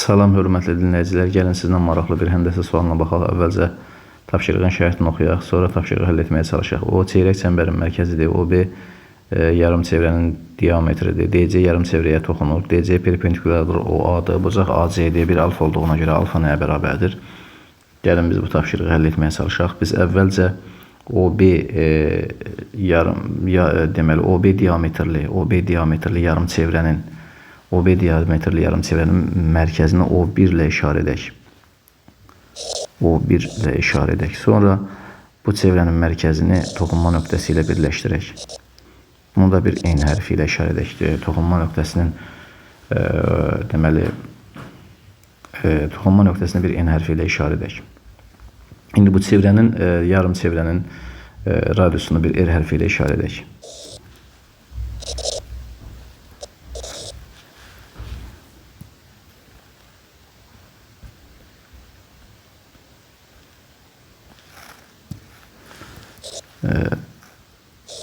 Salam, hörmətli dinləyicilər. Gəlin sizdən maraqlı bir həndəsə sualına baxaq. Əvvəlcə tapşırığın şərtini oxuyaq, sonra tapşırığı həll etməyə çalışaq. O, çeyrək çəmbərin mərkəzidir. OB yarım çevrənin diametridir. DC yarım çevrəyə toxunur. DC perpendikulardır. OA-dır. Bucaq AC-dir. Bir alfa olduğuna görə alfa nəyə bərabərdir? Gəlin biz bu tapşırığı həll etməyə çalışaq. Biz əvvəlcə OB deməli OB diametrli yarım çevrənin mərkəzini O1 ilə işarə edək. O1 ilə işarə edək. Sonra bu çevrənin mərkəzini toxunma nöqtəsi ilə birləşdirək. Bunu da bir eyni hərfi ilə işarə edək. Toxunma nöqtəsinin toxunma nöqtəsini bir eyni hərfi ilə işarə edək. İndi bu çevrənin, yarım çevrənin radiusunu bir R hərfi ilə işarə edək.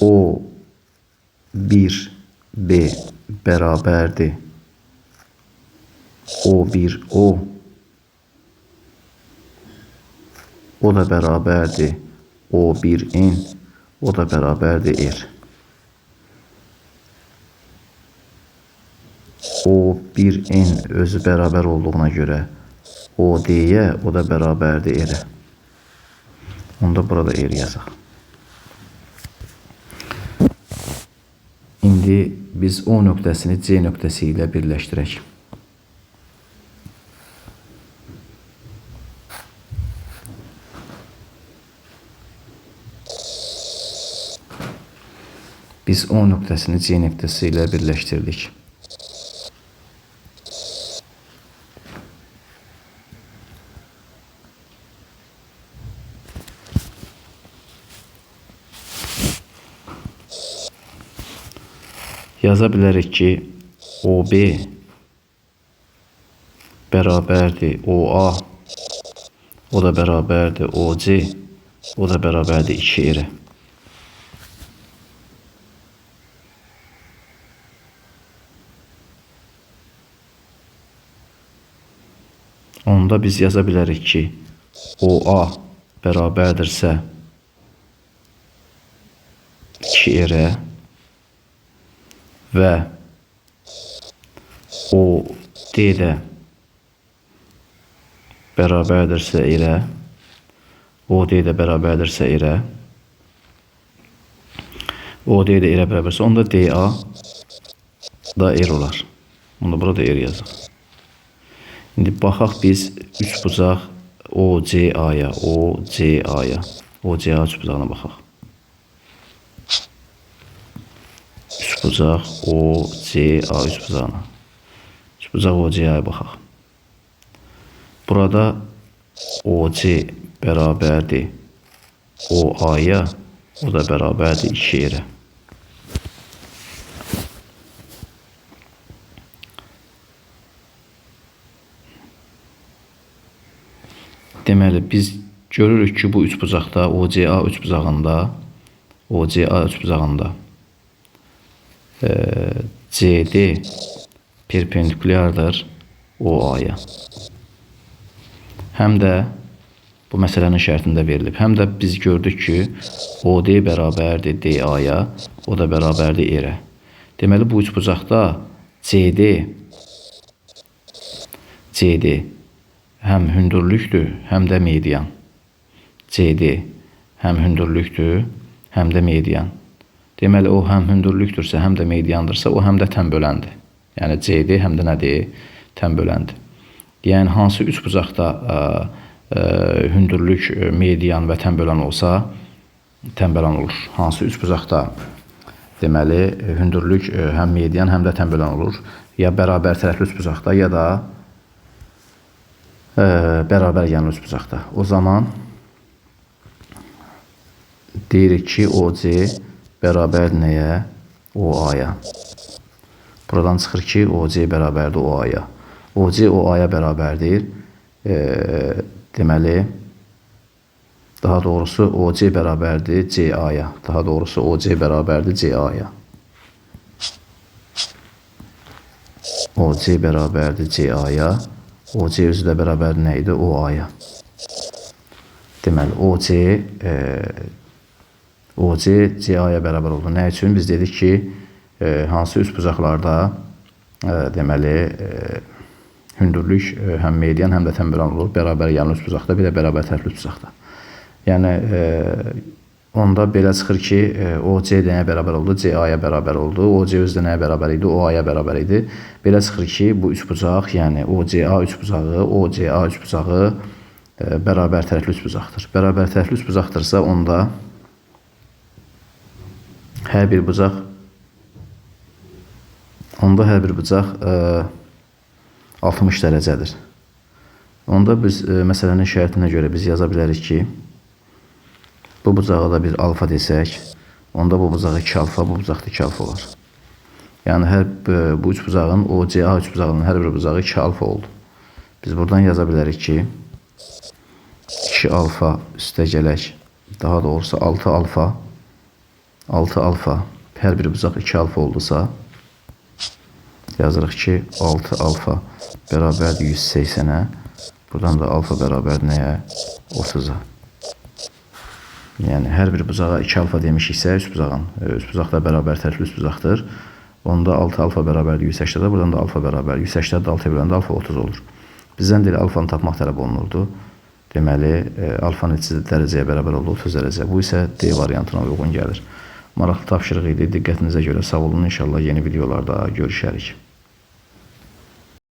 O1B bərabərdir O1O, o da bərabərdir O1N, o da bərabərdir R. O1N özü bərabər olduğuna görə OD-yə, o da bərabərdir R-ə. Onda burada R yazaq. İndi biz O nöqtəsini C nöqtəsi ilə birləşdirək. Biz O nöqtəsini C nöqtəsi ilə birləşdirdik. Yaza bilərik ki, OB bərabərdir OA, o da bərabərdir OC, o da bərabərdir 2R. Onda biz yaza bilərik ki, OA bərabərdirsə 2R və OD də bərabərdirsə R, OD də bərabərdirsə R, OD də R bərabərdirsə, onda DA da R olar. Onda burada R yazaq. İndi baxaq biz üçbucaq OCA-ya, OCA üçbucağına baxaq. Üçbucaq OCA üçbucağına. Üçbucaq OCA-ya baxaq. Burada OC bərabərdir OA-ya, o da bərabərdir 2R-ə. Deməli, biz görürük ki, bu üçbucaqda, OCA üçbucağında CD perpendikulyardır OA-ya. Həm də bu məsələnin şərtində verilib. Həm də biz gördük ki, OD bərabərdir DA-ya, o da bərabərdir R-ə. Deməli, bu üçbucaqda CD həm hündürlükdür, həm də median. CD həm hündürlükdür, həm də median. Deməli, o həm hündürlükdürsə, həm də mediandırsa, o həm də tənböləndir. Yəni, CD həm də nədir? Tənböləndir. Yəni, hansı üçbucaqda hündürlük, median və tənbölən olsa, tənbölən olur. Hansı üçbucaqda deməli, hündürlük həm median, həm də tənbölən olur. Ya bərabər tərəfli üçbucaqda, ya da bərabər yanlı üçbucaqda. O zaman deyirik ki, OC bərabər nəyə? OA-ya. Buradan çıxır ki, OC bərabərdir OA-ya. OC OA-ya bərabərdir. Deməli, daha doğrusu OC bərabərdir CA-ya. Daha doğrusu OC bərabərdir CA-ya. OC bərabərdir CA-ya. OC özü də bərabər nə idi? OA-ya. Deməli, OC CA-ya bərabər oldu. Nə üçün? Biz dedik ki, hansı üst bucaqlarda deməli, hündürlük həm median, həm də təmbəran olur. Bərabər yanlı üst bucaqda, bir də bərabər tərəfli üst bucaqda. Yəni, onda belə çıxır ki, OC nəyə bərabər oldu? CA-ya bərabər oldu. OC özü də nəyə bərabər idi? OA-ya bərabər idi. Belə çıxır ki, bu üç bucaq, yəni OCA üç bucağı, OCA üç bucağı bərabər tərəfli üç bucaqdır. Bərabər tərəfli üç bucaqdırsa, onda hər bir bucaq 60 dərəcədir. Onda biz məsələnin şərtinə görə biz yaza bilərik ki, bu bucağa da bir alfa desək, onda bu bucağa 2 alfa, bu bucaqda 2 alfa olar. Yəni, bu üç bucağın, OCA üç bucağının hər bir bucağı 2 alfa oldu. Biz buradan yaza bilərik ki, 2 alfa üstə gələk, daha doğrusu 6 alfa, hər bir bucaq 2 alfa oldusa, yazırıq ki, 6 alfa bərabərdir 180-ə, buradan da alfa bərabər nəyə? 30-a. Yəni, hər bir bucağa 2 alfa demişiksə, üst bucaq da bərabər tərəfli üst bucaqdır. Onda 6 alfa bərabərdir 180-də, buradan da alfa bərabər 180-də 6-ya böləndə alfa 30 olur. Bizdən deyil, alfanı tapmaq tələb olunurdu. Deməli, alfa neçə dərəcəyə bərabər oldu? 30 dərəcə. Bu isə D variantına uyğun gəlir. Maraqlı tapşırıq idi. Diqqətinizə görə sağ olun. İnşallah yeni videolarda görüşərik.